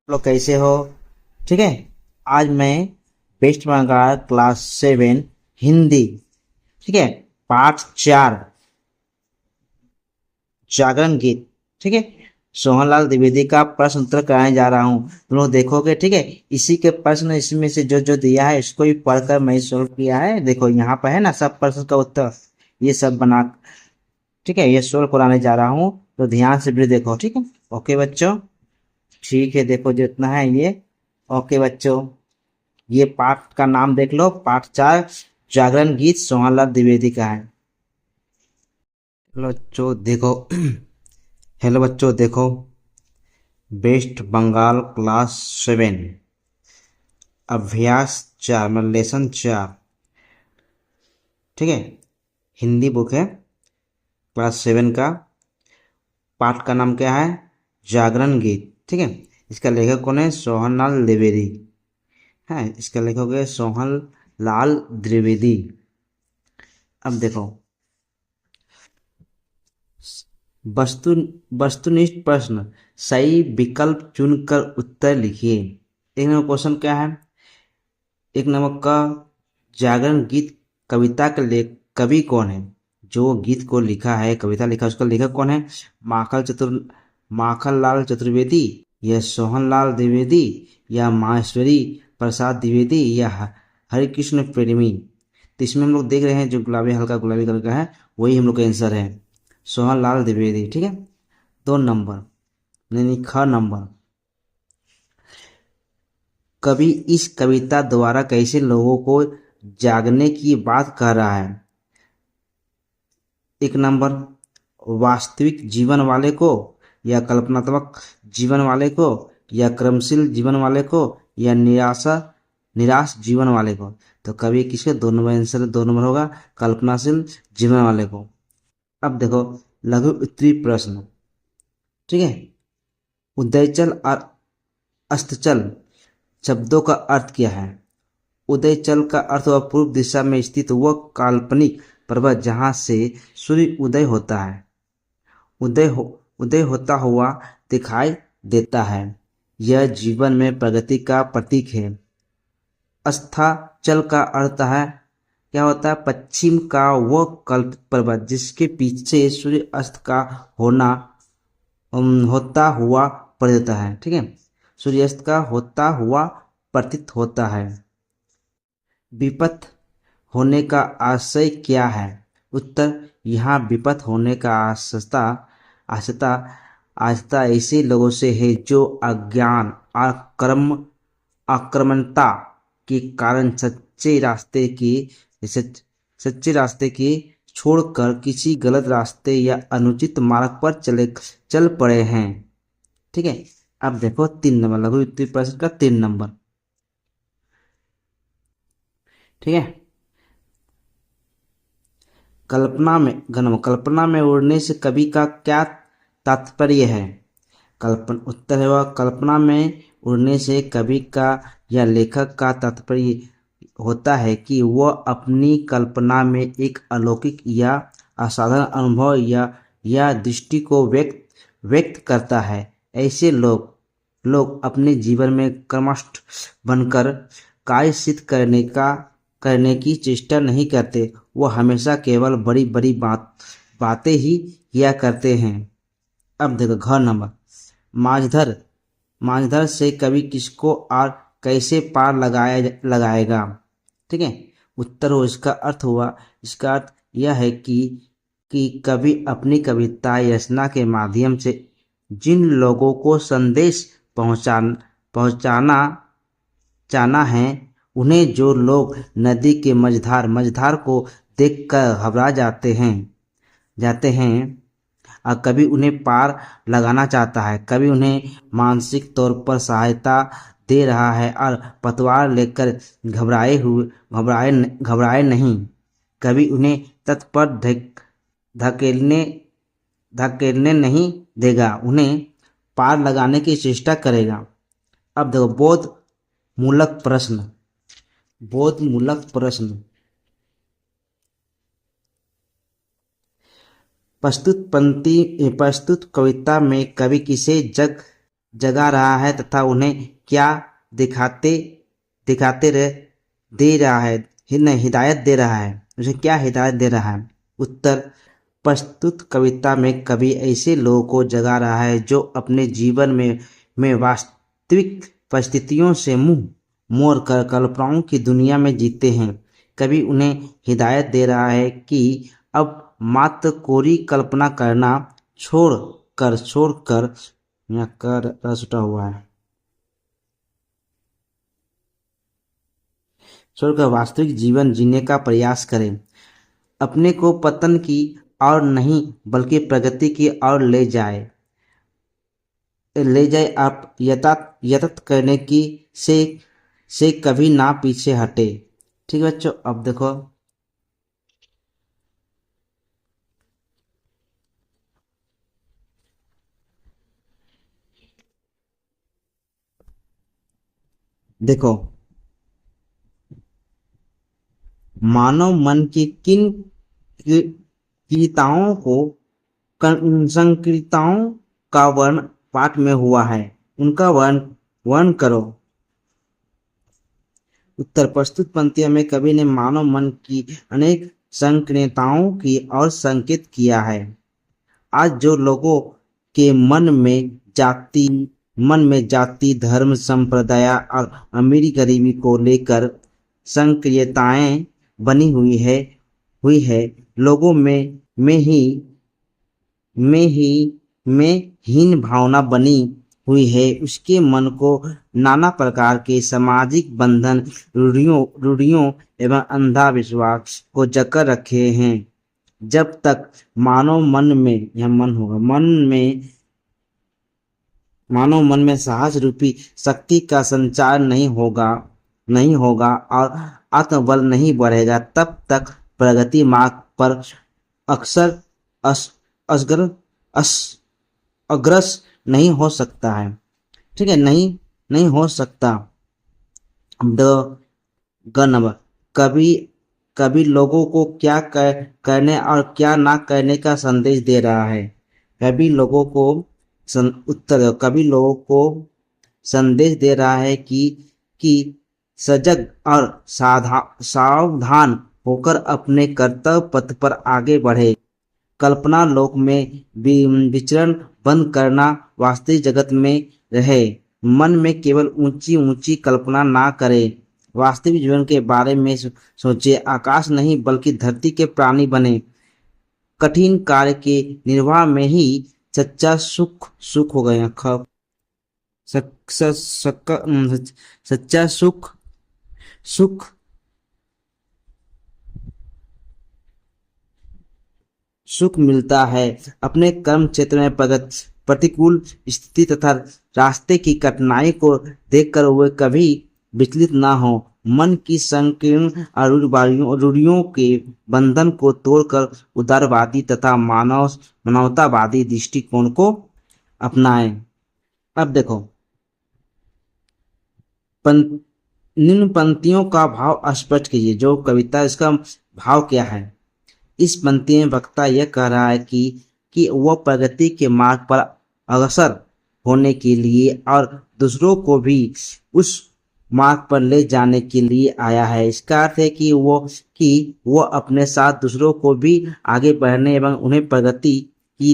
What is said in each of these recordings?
लोग कैसे हो। ठीक है। आज मैं वेस्ट बंगाल क्लास 7 हिंदी, ठीक है, पाठ 4 जागरण गीत, ठीक है, सोहनलाल द्विवेदी का प्रश्न उत्तर कराने जा रहा हूँ। तुम लोग देखोगे, ठीक है। इसी के प्रश्न इसमें से जो जो दिया है इसको भी पढ़कर मैं सोल्व किया है। देखो यहाँ पर है ना सब प्रश्न का उत्तर, ये सब बना, ठीक है, ये सोल्व कराने जा रहा हूँ। तो ध्यान से भी देखो, ठीक है। ओके बच्चों, ठीक है, देखो जितना है ये। ओके बच्चों, ये पाठ का नाम देख लो, पाठ 4 जागरण गीत सोहनलाल द्विवेदी का है। हेलो बच्चों देखो हेलो बच्चों देखो, वेस्ट बंगाल क्लास 7 अभ्यास 4 मतलब लेसन 4, ठीक है, हिंदी बुक है क्लास 7 का। पाठ का नाम क्या है? जागरण गीत, ठीक है। इसका लेखक कौन है? सोहनलाल द्विवेदी है। इसका लेखक है सोहन लाल द्विवेदी। अब देखो, वस्तु वस्तुनिष्ठ प्रश्न, सही विकल्प चुनकर उत्तर लिखिए। एक नंबर क्वेश्चन क्या है? एक नंबर का, जागरण गीत कविता के लेख कवि कौन है? जो गीत को लिखा है, कविता लिखा है, उसका लेखक कौन है? माखन लाल चतुर्वेदी, या सोहनलाल द्विवेदी, या माहेश्वरी प्रसाद द्विवेदी, या हरिकृष्ण प्रेमी। तो इसमें हम लोग देख रहे हैं जो गुलाबी, हल्का गुलाबी कलर का है, वही हम लोग का आंसर है, सोहनलाल द्विवेदी, ठीक है। 2 नंबर, नहीं ख नंबर, कवि इस कविता द्वारा कैसे लोगों को जागने की बात कह रहा है? 1 नंबर, वास्तविक जीवन वाले को, या कल्पनात्मक जीवन वाले को, या क्रमशील जीवन वाले को, या निराश जीवन वाले को। तो कवि किसके? 2 नंबर आंसर, 2 नंबर होगा कल्पनाशील जीवन वाले को। अब देखो, लघु उत्तरीय प्रश्न, ठीक है। उदयचल और अस्ताचल शब्दों का अर्थ क्या है? उदयचल का अर्थ हुआ पूर्व दिशा में स्थित वह काल्पनिक पर्वत जहां से सूर्य उदय होता है, उदय होता हुआ दिखाई देता है। यह जीवन में प्रगति का प्रतीक है। अस्ताचल का अर्थ है, क्या होता है? पश्चिम का वह कल्पित पर्वत जिसके पीछे सूर्य अस्त का होना होता हुआ प्रतीत होता है, ठीक है। सूर्यास्त का होता हुआ प्रतीत होता है। विपथ होने का आशय क्या है? उत्तर, यहाँ विपथ होने का आशता आशता ऐसे लोगों से है जो अज्ञान आक्रमणता के कारण सच्चे रास्ते की छोड़कर किसी गलत रास्ते या अनुचित मार्ग पर चल पड़े हैं, ठीक है। अब देखो 3 नंबर, लघु उत्तरीय प्रश्न का 3 नंबर, ठीक है। कल्पना में उड़ने से कवि का क्या तात्पर्य है? उत्तर है वह, कल्पना में उड़ने से कवि का या लेखक का तात्पर्य होता है कि वह अपनी कल्पना में एक अलौकिक या असाधारण अनुभव या दृष्टि को व्यक्त करता है। ऐसे लोग अपने जीवन में कर्मठ बनकर कार्य सिद्ध करने की चेष्टा नहीं करते। वह हमेशा केवल बड़ी बड़ी बातें ही किया करते हैं। अब देखो घ नंबर, माझधर माझधर से कवि किसको और कैसे पार लगाएगा, ठीक है। उत्तर हो, इसका अर्थ यह है कि कवि अपनी कविता रचना के माध्यम से जिन लोगों को संदेश पहुंचाना चाहना है, उन्हें, जो लोग नदी के मझधार को देखकर घबरा जाते हैं, और कभी उन्हें पार लगाना चाहता है। कभी उन्हें मानसिक तौर पर सहायता दे रहा है और पतवार लेकर घबराए नहीं। कभी उन्हें तट पर धकेलने धकेलने नहीं देगा, उन्हें पार लगाने की चेष्टा करेगा। अब देखो, बोध मूलक प्रश्न, प्रस्तुत कविता में कवि किसे जगा रहा है तथा उन्हें क्या दिखाते दिखाते रह दे रहा है, नहीं हिदायत दे रहा है, उसे क्या हिदायत दे रहा है। उत्तर, प्रस्तुत कविता में कवि ऐसे लोगों को जगा रहा है जो अपने जीवन में वास्तविक परिस्थितियों से मुंह मोड़ कर कल्पनाओं की दुनिया में जीते हैं। कवि उन्हें हिदायत दे रहा है कि अब मात्र कोरी कल्पना करना छोड़कर यहाँ कर रस उठा हुआ है, छोड़कर वास्तविक जीवन जीने का प्रयास करें। अपने को पतन की और नहीं बल्कि प्रगति की ओर ले जाए आप यतत करने की से कभी ना पीछे हटे। ठीक है बच्चों, अब देखो मानव मन की किन क्रियाओं को संक्रियताओं का वर्ण पाठ में हुआ है, उनका वर्ण करो। उत्तर, प्रस्तुत पंक्तियों में कवि ने मानव मन की अनेक संक्रियताओं की ओर संकेत किया है। आज जो लोगों के मन में जाति धर्म संप्रदाय और अमीरी गरीबी को लेकर संक्रियताएं बनी हुई है, लोगों में हीन भावना बनी हुई है, उसके मन को नाना प्रकार के सामाजिक बंधन रूढ़ियों एवं अंधविश्वास को जकड़ रखे हैं। जब तक मानव मन में साहस रूपी शक्ति का संचार नहीं होगा और आत्मबल नहीं बढ़ेगा, तब तक प्रगति मार्ग पर अक्सर अग्रसर नहीं हो सकता है। ठीक है, नहीं हो सकता। नंबर, कभी लोगों को क्या करने और क्या ना करने का संदेश दे रहा है। कभी लोगों को संदेश दे रहा है कि सजग और सावधान होकर अपने कर्तव्य पथ पर आगे बढ़े। कल्पना लोक में विचरण बंद करना, वास्तविक जगत में रहे। मन में केवल ऊंची ऊंची कल्पना ना करे, वास्तविक जीवन के बारे में सोचे। आकाश नहीं बल्कि धरती के प्राणी बने। कठिन कार्य के निर्वाह में ही सच्चा सुख हो गया। सच्चा सुख मिलता है। अपने कर्म क्षेत्र में प्रतिकूल स्थिति तथा रास्ते की कठिनाई को देखकर वे कभी विचलित ना हो। मन की संकीर्ण रूढ़ियों के बंधन को तोड़कर उदारवादी तथा मानवतावादी दृष्टिकोण को अपनाएं। अब देखो निम्न पंक्तियों का भाव स्पष्ट कीजिए। जो कविता, इसका भाव क्या है। इस पंक्ति में वक्ता यह कह रहा है कि वह प्रगति के मार्ग पर अग्रसर होने के लिए और दूसरों को भी उस मार्ग पर ले जाने के लिए आया है। इसका अर्थ है कि वो अपने साथ दूसरों को भी आगे बढ़ने एवं उन्हें प्रगति की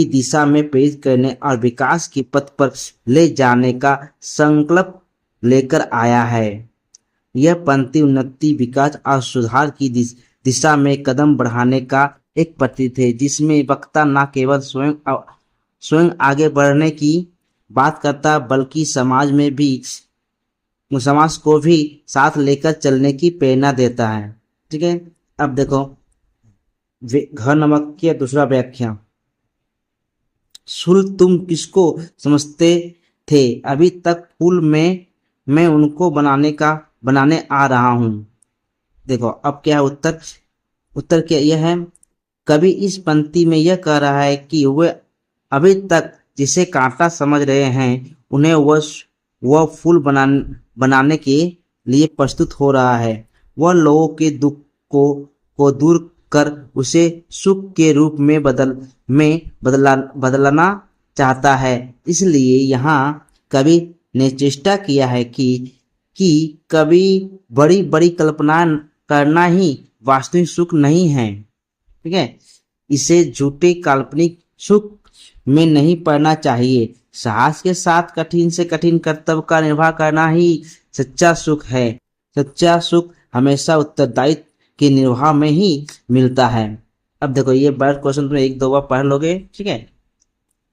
दिशा में प्रेरित करने और विकास के पथ पर ले जाने का संकल्प लेकर आया है। यह पंक्ति उन्नति, विकास और सुधार की दिशा में कदम बढ़ाने का एक प्रतीक है, जिसमें वक्ता न केवल स्वयं आगे बढ़ने की बात करता बल्कि समाज को भी साथ लेकर चलने की प्रेरणा देता है। ठीक है, अब देखो घर नमक की दूसरा व्याख्या। शुल तुम किसको समझते थे, अभी तक फूल में मैं उनको बनाने आ रहा हूं। देखो अब क्या है उत्तर क्या यह है। कवि इस पंक्ति में यह कह रहा है कि वे अभी तक जिसे कांटा समझ रहे हैं, उन्हें वह फूल बनाने के लिए प्रस्तुत हो रहा है। वह लोगों के दुख को दूर कर उसे सुख के रूप में बदलना चाहता है। इसलिए यहाँ कवि ने चेष्टा किया है कि कभी बड़ी बड़ी कल्पना करना ही वास्तविक सुख नहीं है। ठीक है, इसे झूठे काल्पनिक सुख में नहीं पड़ना चाहिए। साहस के साथ कठिन से कठिन कर्तव्य का निर्वाह करना ही सच्चा सुख है। सच्चा सुख हमेशा उत्तरदायित्व के निर्वाह में ही मिलता है। अब देखो ये बर्ड क्वेश्चन तुम एक दो बार पढ़ लोगे। ठीक है,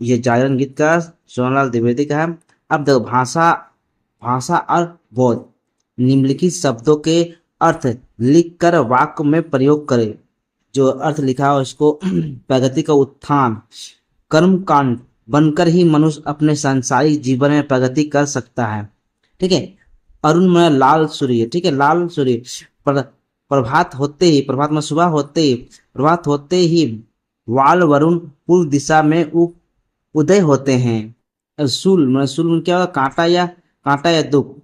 ये जागरण गीत का सोनालाल द्विवेदी का है। अब देखो भाषा भाषा और बोध। निम्नलिखित शब्दों के अर्थ लिखकर वाक्य में प्रयोग करें। जो अर्थ लिखा है उसको प्रगति का उत्थान। कर्म कांड बनकर ही मनुष्य अपने सांसारिक जीवन में प्रगति कर सकता है। ठीक है, अरुण में लाल सूर्य। ठीक है, लाल सूर्य प्रभात होते ही, प्रभात में सुबह होते ही, प्रभात होते ही वाल वरुण पूर्व दिशा में उदय होते हैं। शूल में क्या होगा, कांटा या दुख।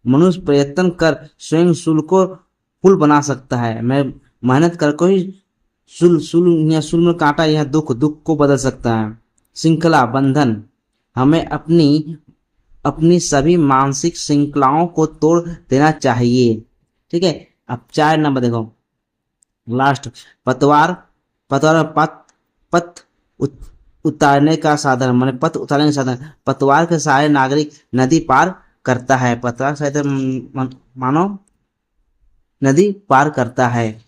मनुष्य प्रयत्न कर स्वयं शूल को फूल बना सकता है। मैं मेहनत कर को ही शूल में कांटा या दुख को बदल सकता है। श्रृंखला बंधन, हमें अपनी सभी मानसिक श्रृंखलाओं को तोड़ देना चाहिए। ठीक है, अब 4 नंबर देखो लास्ट। पतवार में पथ उतारने का साधन, माने पथ उतारने का साधन। पतवार के सहारे नागरिक नदी पार करता है। पतवार के सहारे मानो नदी पार करता है।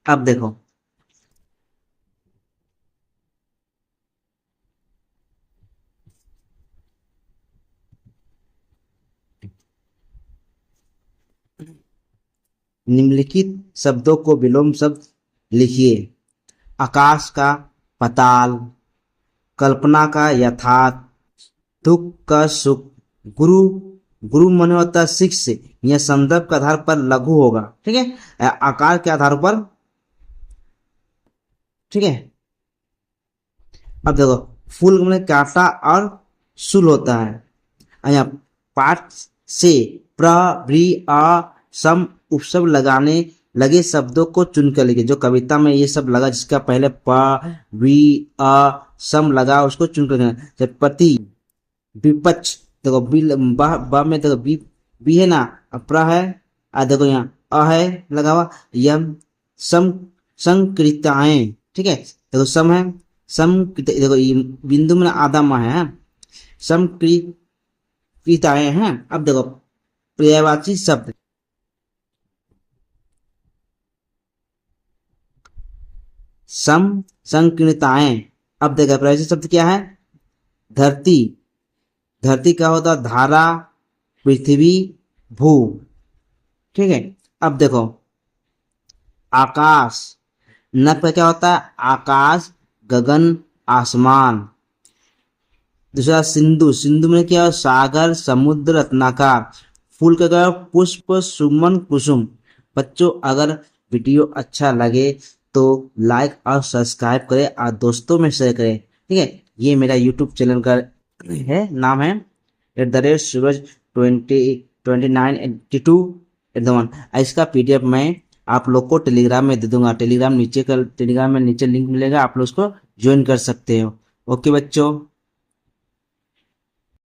अब देखो निम्नलिखित शब्दों को विलोम शब्द लिखिए। आकाश का पाताल, कल्पना का यथार्थ, दुख का सुख। गुरु माने होता है शिष्य। यह संदर्भ के आधार पर लघु होगा। ठीक है, आकार के आधार पर। ठीक है, अब देखो फूल में कांटा और शूल होता है। यहाँ पाठ से प्र व्री अ सम उपशब्द लगाने लगे शब्दों को चुनकर लिखे। जो कविता में ये सब लगा, जिसका पहले प वी अ सम लगा, उसको चुनकर लिखना। पति विपक्ष, देखो ब में देखो बी है ना, प्र है, देखो यहाँ अ है लगा हुआ। यम सम संकृताएं। ठीक है, देखो सम है, देखो बिंदु में आधा माह है। संकृताएं हैं। अब देखो पर्यायवाची शब्द। संकीर्णताएं। अब देखो पर्यायवाची शब्द क्या है, धरती। धरती का होता धारा, पृथ्वी, भू। ठीक है, अब देखो आकाश। न का क्या होता है, आकाश, गगन, आसमान। दूसरा सिंधु। सिंधु में क्या, सागर, समुद्र, रत्नाकर। फूल का क्या, पुष्प, सुमन, कुसुम। बच्चों अगर वीडियो अच्छा लगे तो लाइक और सब्सक्राइब करें और दोस्तों में शेयर करें। ठीक है, ये मेरा यूट्यूब चैनल का है, नाम है @सूरज 2982 इसका PDF मैं आप लोग को टेलीग्राम में दे दूंगा। टेलीग्राम में नीचे लिंक मिलेगा, आप लोग उसको ज्वाइन कर सकते हो। ओके बच्चों।